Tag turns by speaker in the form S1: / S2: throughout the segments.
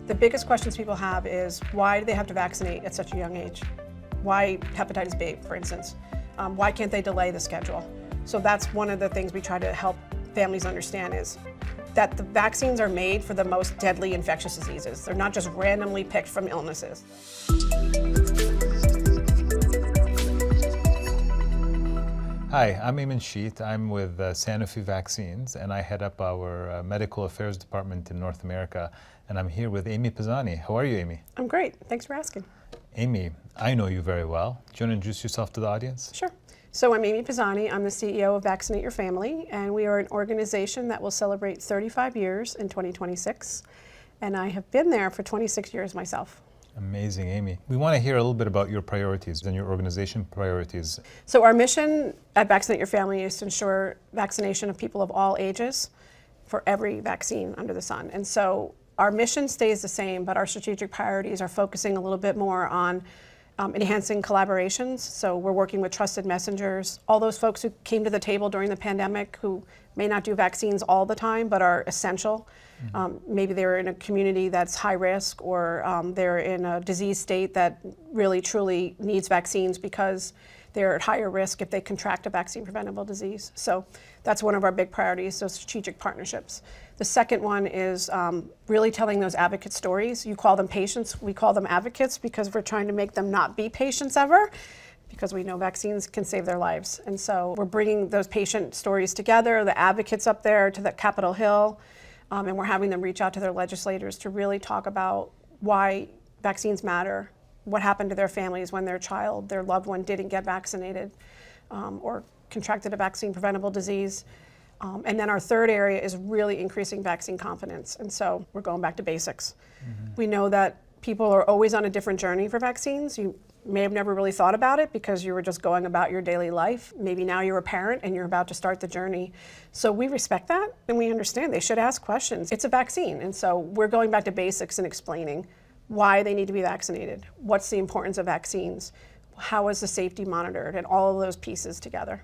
S1: The biggest questions people have is why do they have to vaccinate at such a young age? Why hepatitis B, for instance? Why can't they delay the schedule? So that's one of the things we try to help families understand is that the vaccines are made for the most deadly infectious diseases. They're not just randomly picked from illnesses.
S2: Hi, I'm Ayman Chit. I'm with Sanofi Vaccines, and I head up our Medical Affairs Department in North America. And I'm here with Amy Pisani. How are you, Amy?
S1: I'm great. Thanks for asking.
S2: Amy, I know you very well. Do you want to introduce yourself to the audience?
S1: Sure. So I'm Amy Pisani. I'm the CEO of Vaccinate Your Family, and we are an organization that will celebrate 35 years in 2026. And I have been there for 26 years myself.
S2: Amazing, Amy. We want to hear a little bit about your priorities and your organization priorities.
S1: So our mission at Vaccinate Your Family is to ensure vaccination of people of all ages for every vaccine under the sun. And so our mission stays the same, but our strategic priorities are focusing a little bit more on enhancing collaborations. So we're working with trusted messengers, all those folks who came to the table during the pandemic who may not do vaccines all the time, but are essential. Maybe they're in a community that's high risk, or they're in a disease state that really truly needs vaccines because they're at higher risk if they contract a vaccine-preventable disease. So that's one of our big priorities, so strategic partnerships. The second one is really telling those advocate stories. You call them patients, we call them advocates because we're trying to make them not be patients ever, because we know vaccines can save their lives. And so we're bringing those patient stories together, the advocates up there to the Capitol Hill, and we're having them reach out to their legislators to really talk about why vaccines matter, what happened to their families when their child, their loved one didn't get vaccinated or contracted a vaccine-preventable disease. And then our third area is really increasing vaccine confidence. And so we're going back to basics. We know that people are always on a different journey for vaccines. You may have never really thought about it because you were just going about your daily life. Maybe now you're a parent and you're about to start the journey. So we respect that and we understand they should ask questions. It's a vaccine. And so we're going back to basics and explaining why they need to be vaccinated, what's the importance of vaccines, how is the safety monitored, and all of those pieces together.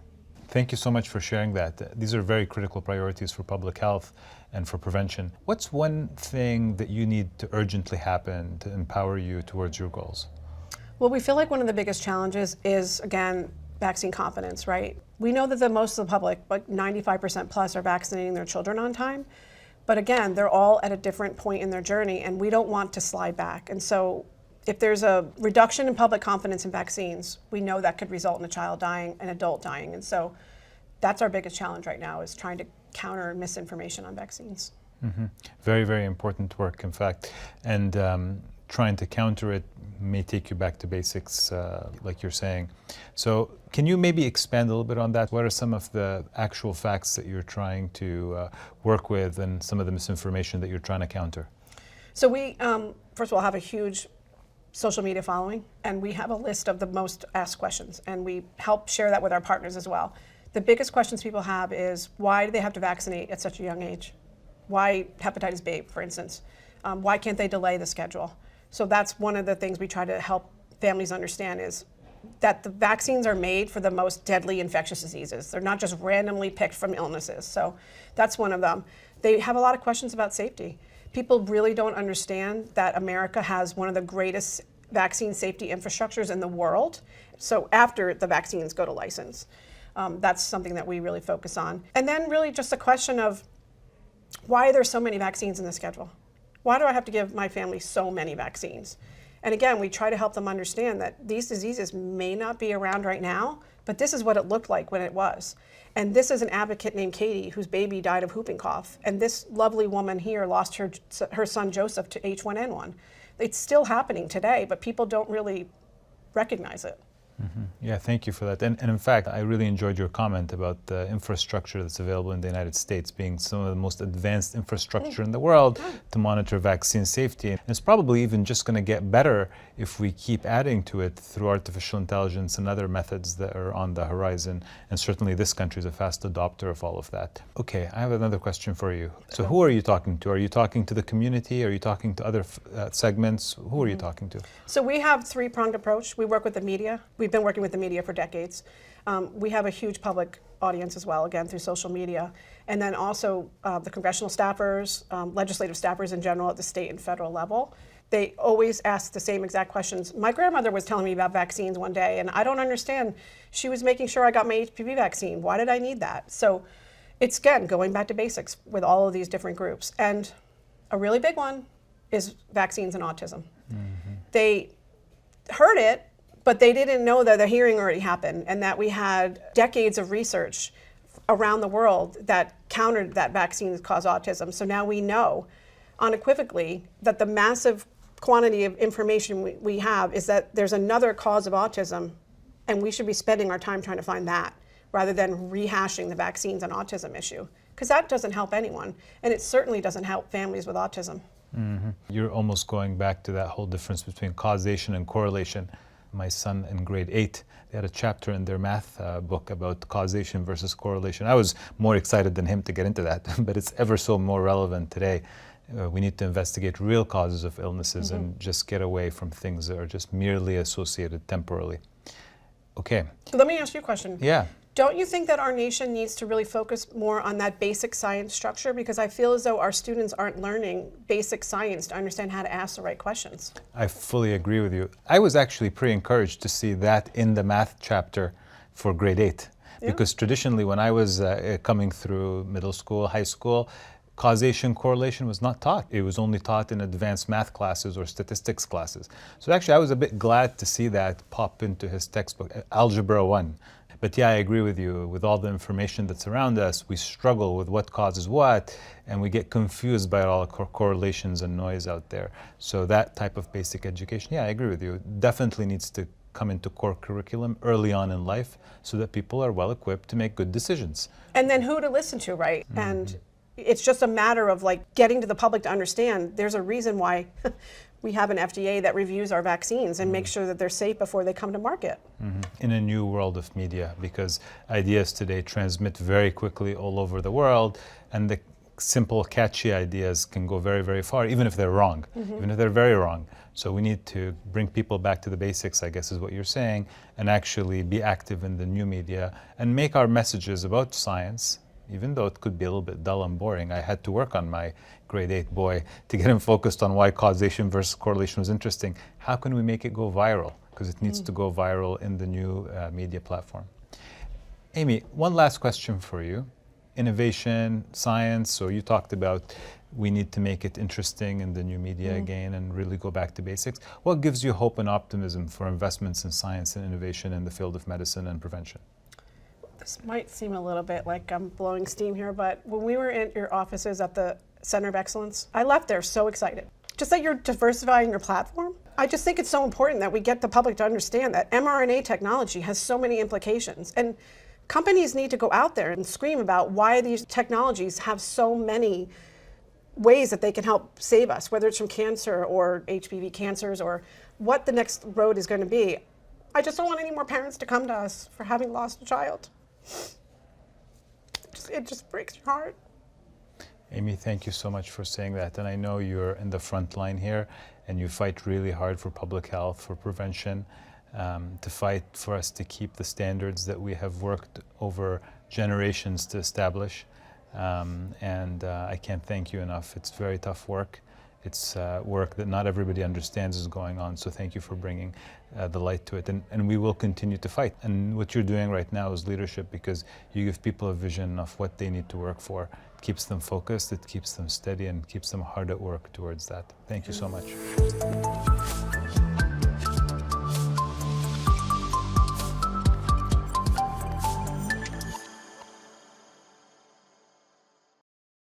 S2: Thank you so much for sharing that. These are very critical priorities for public health and for prevention. What's one thing that you need to urgently happen to empower you towards your goals?
S1: Well, we feel like one of the biggest challenges is, again, vaccine confidence, right? We know that most of the public, like 95% plus, are vaccinating their children on time. But again, they're all at a different point in their journey, and we don't want to slide back. And so if there's a reduction in public confidence in vaccines, we know that could result in a child dying, an adult dying. And so that's our biggest challenge right now, is trying to counter misinformation on vaccines.
S2: Very, very important work, in fact. And trying to counter it may take you back to basics, like you're saying. So can you maybe expand a little bit on that? What are some of the actual facts that you're trying to work with, and some of the misinformation that you're trying to counter?
S1: So we, first of all, have a huge social media following, and we have a list of the most asked questions, and we help share that with our partners as well. The biggest questions people have is why do they have to vaccinate at such a young age? Why hepatitis B, for instance? Why can't they delay the schedule? So that's one of the things we try to help families understand is that the vaccines are made for the most deadly infectious diseases. They're not just randomly picked from illnesses. So that's one of them. They have a lot of questions about safety. People really don't understand that America has one of the greatest vaccine safety infrastructures in the world. So after the vaccines go to license, that's something that we really focus on. And then really just a question of why are there so many vaccines in the schedule? Why do I have to give my family so many vaccines? And again, we try to help them understand that these diseases may not be around right now, but this is what it looked like when it was. And this is an advocate named Katie whose baby died of whooping cough. And this lovely woman here lost her son Joseph to H1N1. It's still happening today, but people don't really recognize it.
S2: Yeah, thank you for that. And in fact, I really enjoyed your comment about the infrastructure that's available in the United States being some of the most advanced infrastructure in the world to monitor vaccine safety. And it's probably even just going to get better if we keep adding to it through artificial intelligence and other methods that are on the horizon. And certainly this country is a fast adopter of all of that. Okay, I have another question for you. So who are you talking to? Are you talking to the community? Are you talking to other segments? Who are you talking to?
S1: So we have a three-pronged approach. We work with the media. We've been working with the media for decades. We have a huge public audience as well, again, through social media. And then also the congressional staffers, legislative staffers in general at the state and federal level. They always ask the same exact questions. My grandmother was telling me about vaccines one day, and I don't understand. She was making sure I got my HPV vaccine. Why did I need that? So it's, again, going back to basics with all of these different groups. And a really big one is vaccines and autism. They heard it, but they didn't know that the hearing already happened and that we had decades of research around the world that countered that vaccines cause autism. So now we know unequivocally that the massive quantity of information we have is that there's another cause of autism, and we should be spending our time trying to find that rather than rehashing the vaccines and autism issue, because that doesn't help anyone, and it certainly doesn't help families with autism.
S2: You're almost going back to that whole difference between causation and correlation. My son in grade 8, they had a chapter in their math book about causation versus correlation. I was more excited than him to get into that, but it's ever so more relevant today. We need to investigate real causes of illnesses and just get away from things that are just merely associated temporally. Okay.
S1: Let me ask you a question.
S2: Yeah.
S1: Don't you think that our nation needs to really focus more on that basic science structure? Because I feel as though our students aren't learning basic science to understand how to ask the right questions.
S2: I fully agree with you. I was actually pretty encouraged to see that in the math chapter for grade 8.
S1: Yeah.
S2: Because traditionally when I was coming through middle school, high school, causation correlation was not taught. It was only taught in advanced math classes or statistics classes. So actually I was a bit glad to see that pop into his textbook, Algebra 1. But yeah, I agree with you. With all the information that's around us, we struggle with what causes what, and we get confused by all the correlations and noise out there. So that type of basic education, yeah, I agree with you, definitely needs to come into core curriculum early on in life so that people are well equipped to make good decisions.
S1: And then who to listen to, right? And it's just a matter of like getting to the public to understand there's a reason why we have an FDA that reviews our vaccines and makes sure that they're safe before they come to market.
S2: In a new world of media, because ideas today transmit very quickly all over the world, and the simple, catchy ideas can go very, very far, even if they're wrong, even if they're very wrong. So we need to bring people back to the basics, I guess is what you're saying, and actually be active in the new media and make our messages about science, even though it could be a little bit dull and boring. I had to work on my grade 8 boy to get him focused on why causation versus correlation was interesting. How can we make it go viral? Because it needs to go viral in the new media platform. Amy, one last question for you. Innovation, science, so you talked about we need to make it interesting in the new media again and really go back to basics. What gives you hope and optimism for investments in science and innovation in the field of medicine and prevention?
S1: This might seem a little bit like I'm blowing steam here, but when we were in your offices at the Center of Excellence, I left there so excited. Just that you're diversifying your platform. I just think it's so important that we get the public to understand that mRNA technology has so many implications. And companies need to go out there and scream about why these technologies have so many ways that they can help save us, whether it's from cancer or HPV cancers or what the next road is going to be. I just don't want any more parents to come to us for having lost a child. It just breaks your heart.
S2: Amy, thank you so much for saying that. And I know you're in the front line here and you fight really hard for public health, for prevention, to fight for us to keep the standards that we have worked over generations to establish. I can't thank you enough. It's very tough work. It's work that not everybody understands is going on, so thank you for bringing the light to it. And we will continue to fight. And what you're doing right now is leadership, because you give people a vision of what they need to work for. It keeps them focused, it keeps them steady, and keeps them hard at work towards that. Thank you so much.